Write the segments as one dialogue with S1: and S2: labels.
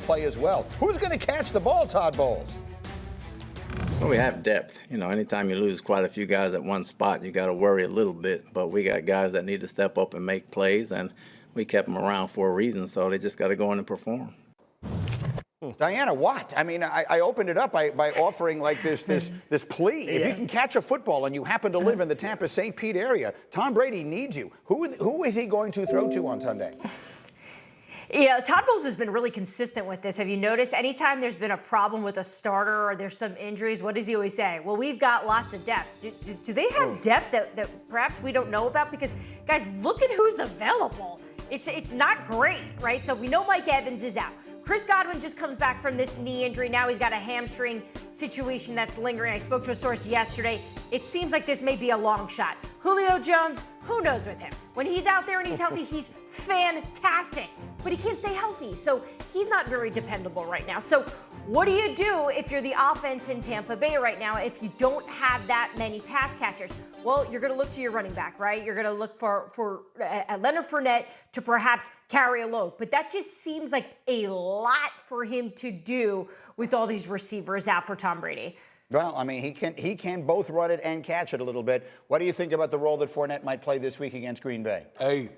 S1: play as well. Who's going to catch the ball, Todd Bowles?
S2: Well, we have depth. You know, anytime you lose quite a few guys at one spot, you got to worry a little bit. But we got guys that need to step up and make plays, and we kept them around for a reason, so they just got to go in and perform.
S1: Diana, what? I mean, I opened it up by offering like this plea. If you can catch a football and you happen to live in the Tampa-St. Pete area, Tom Brady needs you. Who is he going to throw to on Sunday?
S3: Yeah, Todd Bowles has been really consistent with this. Have you noticed anytime there's been a problem with a starter or there's some injuries, what does he always say? Well, we've got lots of depth. Do they have depth that perhaps we don't know about? Because, guys, look at who's available. It's not great, right? So we know Mike Evans is out. Chris Godwin just comes back from this knee injury. Now he's got a hamstring situation that's lingering. I spoke to a source yesterday. It seems like this may be a long shot. Julio Jones, who knows with him? When he's out there and he's healthy, he's fantastic. But he can't stay healthy, so he's not very dependable right now. So what do you do if you're the offense in Tampa Bay right now if you don't have that many pass catchers? Well, you're going to look to your running back, right? You're going to look for Leonard Fournette to perhaps carry a load. But that just seems like a lot for him to do with all these receivers out for Tom Brady.
S1: Well, I mean, he can both run it and catch it a little bit. What do you think about the role that Fournette might play this week against Green Bay?
S4: Hey,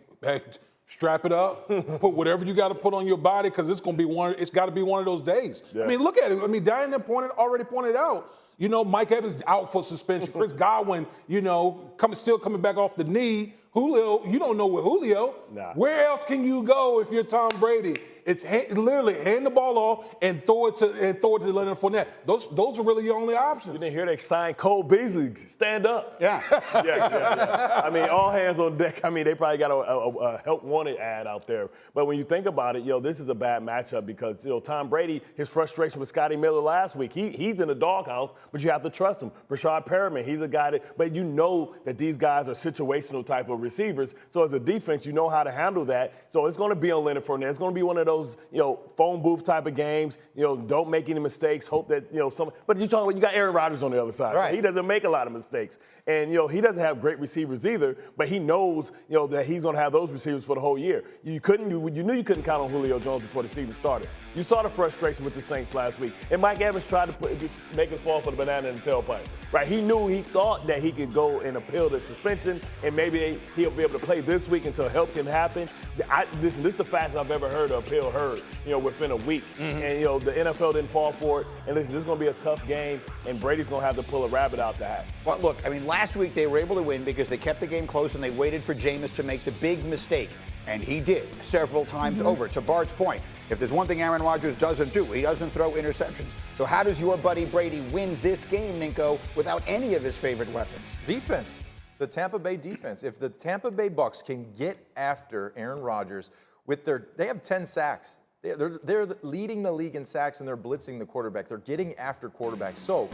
S4: strap it up. Put whatever you got to put on your body because it's going to be it's got to be one of those days. Yeah. I mean, look at it. I mean, Diana already pointed out. You know, Mike Evans out for suspension. Chris Godwin, you know, still coming back off the knee. Julio, you don't know where Julio.
S5: Nah.
S4: Where else can you go if you're Tom Brady? It's literally hand the ball off and throw it to Leonard Fournette. Those are really your only options.
S5: You didn't hear they signed Cole Beasley. Stand up.
S1: Yeah.
S5: Yeah. I mean, all hands on deck. I mean, they probably got a help wanted ad out there. But when you think about it, this is a bad matchup because Tom Brady, his frustration with Scotty Miller last week, he's in the doghouse, but you have to trust him. Rashad Perriman, he's a guy but you know that these guys are situational type of receivers. So as a defense, you know how to handle that. So it's going to be on Leonard Fournette. It's going to be one of those, phone booth type of games. Don't make any mistakes. Hope that, but you're talking about you got Aaron Rodgers on the other side.
S1: Right.
S5: So he doesn't make a lot of mistakes. And, he doesn't have great receivers either, but he knows, that he's going to have those receivers for the whole year. You knew you couldn't count on Julio Jones before the season started. You saw the frustration with the Saints last week. And Mike Evans tried to make it fall for the banana in the tailpipe. Right? He thought that he could go and appeal the suspension, and maybe he'll be able to play this week until help can happen. Listen, this is the fastest I've ever heard an appeal heard, within a week. Mm-hmm. And, the NFL didn't fall for it. And listen, this is going to be a tough game, and Brady's going to have to pull a rabbit out the hat.
S1: Well, look, I mean, last week they were able to win because they kept the game close and they waited for Jameis to make the big mistake. And he did several times over. To Bart's point, if there's one thing Aaron Rodgers doesn't do, he doesn't throw interceptions. So how does your buddy Brady win this game, Ninko, without any of his favorite weapons?
S6: Defense. The Tampa Bay defense. If the Tampa Bay Bucs can get after Aaron Rodgers they have 10 sacks. They're leading the league in sacks, and they're blitzing the quarterback. They're getting after quarterbacks. So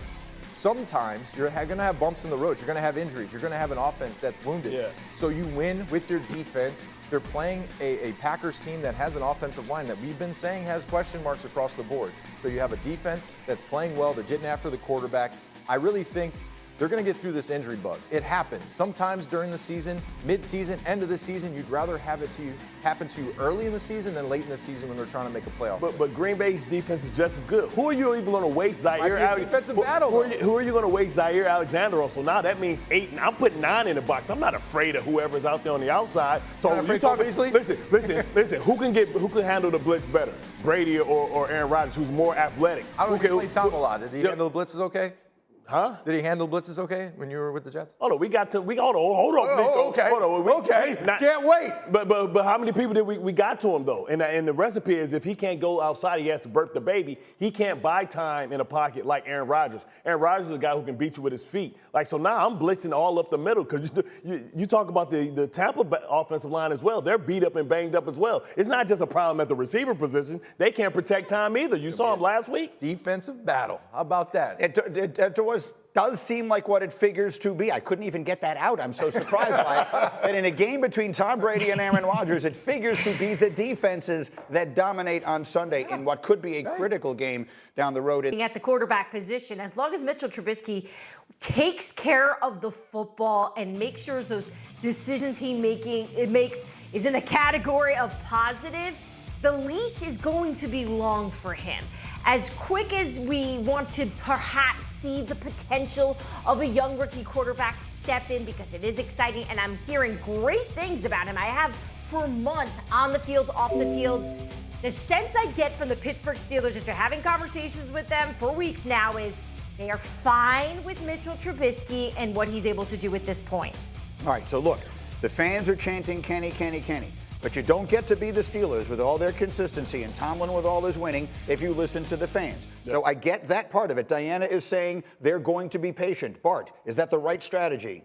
S6: sometimes you're going to have bumps in the road. You're going to have injuries. You're going to have an offense that's wounded.
S5: Yeah.
S6: So you win with your defense. They're playing a Packers team that has an offensive line that we've been saying has question marks across the board. So you have a defense that's playing well. They're getting after the quarterback. I really think they're going to get through this injury bug. It happens. Sometimes during the season, mid-season, end of the season, you'd rather have it happen to you early in the season than late in the season when they're trying to make a playoff.
S5: But Green Bay's defense is just as good. Who are you even going to waste Zaire Alexander?
S6: Defensive battle.
S5: Who are you going to waste Zaire Alexander on? So now that means 8. I'm putting 9 in the box. I'm not afraid of whoever's out there on the outside. So
S6: you talking Beasley?
S5: Listen. Who can handle the blitz better? Brady or Aaron Rodgers, who's more athletic?
S6: I don't know. He played Tom a lot. Did he handle the blitzes okay?
S5: Huh?
S6: Did he handle blitzes okay when you were with the Jets?
S5: Hold on, hold on.
S6: Oh, okay.
S5: Hold on.
S6: Okay. Can't wait.
S5: But how many people did we got to him though? And the recipe is if he can't go outside, he has to birth the baby. He can't buy time in a pocket like Aaron Rodgers. Aaron Rodgers is a guy who can beat you with his feet. So now I'm blitzing all up the middle because you talk about the Tampa offensive line as well. They're beat up and banged up as well. It's not just a problem at the receiver position. They can't protect time either. You saw him last week.
S6: Defensive battle. How about that?
S1: It does seem like what it figures to be. I couldn't even get that out. I'm so surprised by it. That in a game between Tom Brady and Aaron Rodgers, it figures to be the defenses that dominate on Sunday in what could be a critical game down the road.
S3: At the quarterback position, as long as Mitchell Trubisky takes care of the football and makes sure those decisions he makes is in the category of positive, the leash is going to be long for him. As quick as we want to perhaps see the potential of a young rookie quarterback step in, because it is exciting and I'm hearing great things about him. I have for months, on the field, off the field. The sense I get from the Pittsburgh Steelers after having conversations with them for weeks now is they are fine with Mitchell Trubisky and what he's able to do at this point.
S1: All right, so look, the fans are chanting Kenny, Kenny, Kenny. But you don't get to be the Steelers with all their consistency and Tomlin with all his winning if you listen to the fans. Yep. So I get that part of it. Diana is saying they're going to be patient. Bart, is that the right strategy?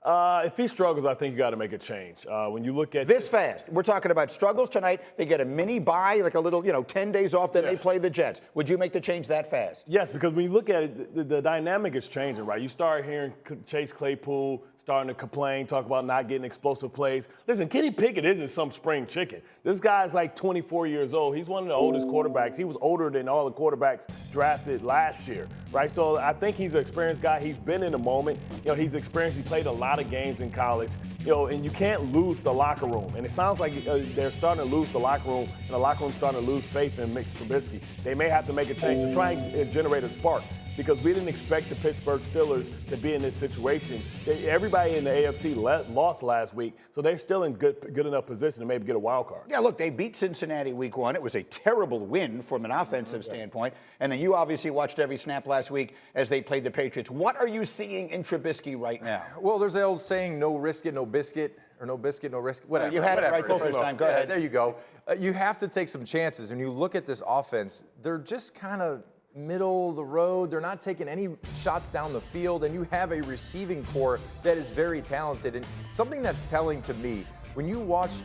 S5: If he struggles, I think you got to make a change. When you look at
S1: this fast, we're talking about struggles tonight. They get a mini bye, like a little, 10 days off, then they play the Jets. Would you make the change that fast?
S5: Yes, because when you look at it, the dynamic is changing, right? You start hearing Chase Claypool starting to complain, talk about not getting explosive plays. Listen, Kenny Pickett isn't some spring chicken. This guy's like 24 years old. He's one of the oldest quarterbacks. He was older than all the quarterbacks drafted last year, right? So I think he's an experienced guy. He's been in the moment. He's experienced. He played a lot of games in college. And you can't lose the locker room. And it sounds like they're starting to lose the locker room, and the locker room's starting to lose faith in Mitch Trubisky. They may have to make a change to try and generate a spark, because we didn't expect the Pittsburgh Steelers to be in this situation. Everybody in the AFC lost last week, so they're still in good enough position to maybe get a wild card.
S1: Yeah, look, they beat Cincinnati week 1. It was a terrible win from an offensive standpoint. And then you obviously watched every snap last week as they played the Patriots. What are you seeing in Trubisky right now?
S6: Well, there's the old saying, no risk it, no biscuit. Or no biscuit, no risk. Whatever.
S1: You had it right the first time. Go ahead.
S6: There you go. You have to take some chances. When you look at this offense, they're just kind of middle of the road. They're not taking any shots down the field, and you have a receiving core that is very talented. And something that's telling to me, when you watch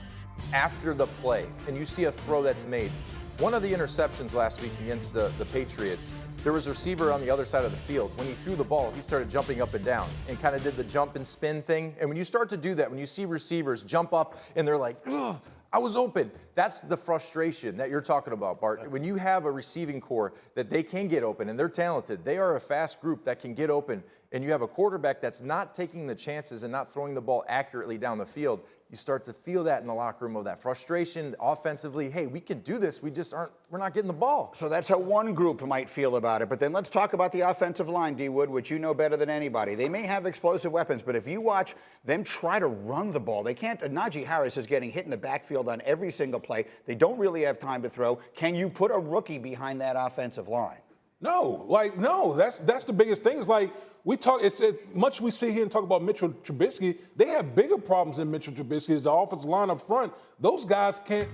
S6: after the play and you see a throw that's made, one of the interceptions last week against the Patriots, there was a receiver on the other side of the field. When he threw the ball, he started jumping up and down and kind of did the jump and spin thing. And when you start to do that, when you see receivers jump up and they're like, ugh, I was open. That's the frustration that you're talking about, Bart. When you have a receiving core that they can get open, and they're talented, they are a fast group that can get open, and you have a quarterback that's not taking the chances and not throwing the ball accurately down the field, you start to feel that in the locker room, of that frustration offensively. Hey, we can do this. We're not getting the ball.
S1: So that's how one group might feel about it. But then let's talk about the offensive line, D. Wood, which you know better than anybody. They may have explosive weapons, but if you watch them try to run the ball, they can't. Najee Harris is getting hit in the backfield on every single play. They don't really have time to throw. Can you put a rookie behind that offensive line?
S4: No. That's the biggest thing. It's like, much we sit here and talk about Mitchell Trubisky, they have bigger problems than Mitchell Trubisky. Is the offensive line up front. Those guys can't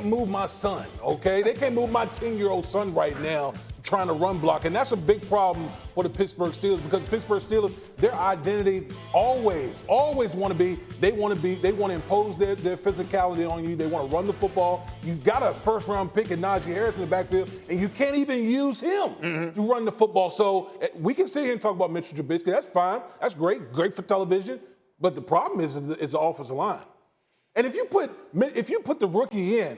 S4: move my son, okay? They can't move my 10-year-old son right now trying to run block. And that's a big problem for the Pittsburgh Steelers, because the Pittsburgh Steelers, their identity always want to impose their physicality on you. They want to run the football. You got a first-round pick in Najee Harris in the backfield, and you can't even use him to run the football. So we can sit here and talk about Mitchell Trubisky. That's fine. That's great for television. But the problem is the offensive line. And if you put the rookie in,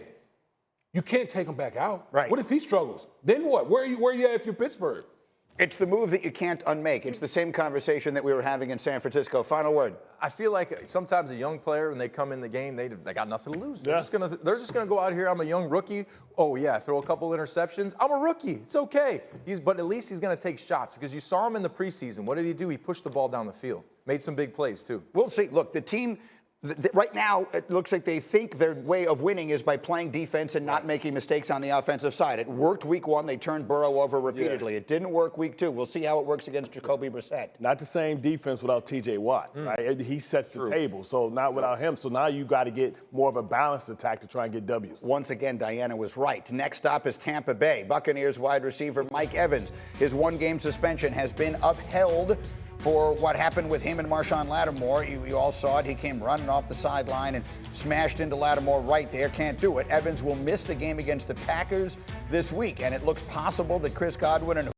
S4: you can't take him back out.
S1: Right.
S4: What if he struggles? Then what? Where are you at if you're Pittsburgh?
S1: It's the move that you can't unmake. It's the same conversation that we were having in San Francisco. Final word.
S6: I feel like sometimes a young player, when they come in the game, they got nothing to lose. They're just gonna go out here. I'm a young rookie. Oh yeah, throw a couple interceptions. I'm a rookie. It's okay. But at least he's gonna take shots, because you saw him in the preseason. What did he do? He pushed the ball down the field. Made some big plays too.
S1: We'll see. Look, the team. Right now, it looks like they think their way of winning is by playing defense and not making mistakes on the offensive side. It worked week 1. They turned Burrow over repeatedly. Yeah. It didn't work week 2. We'll see how it works against Jacoby Brissett.
S5: Not the same defense without T.J. Watt, right? He sets the table, so not without him. So now you got to get more of a balanced attack to try and get W's.
S1: Once again, Diana was right. Next stop is Tampa Bay. Buccaneers wide receiver Mike Evans. His 1-game suspension has been upheld for what happened with him and Marshawn Lattimore. You all saw it. He came running off the sideline and smashed into Lattimore right there. Can't do it. Evans will miss the game against the Packers this week, and it looks possible that Chris Godwin and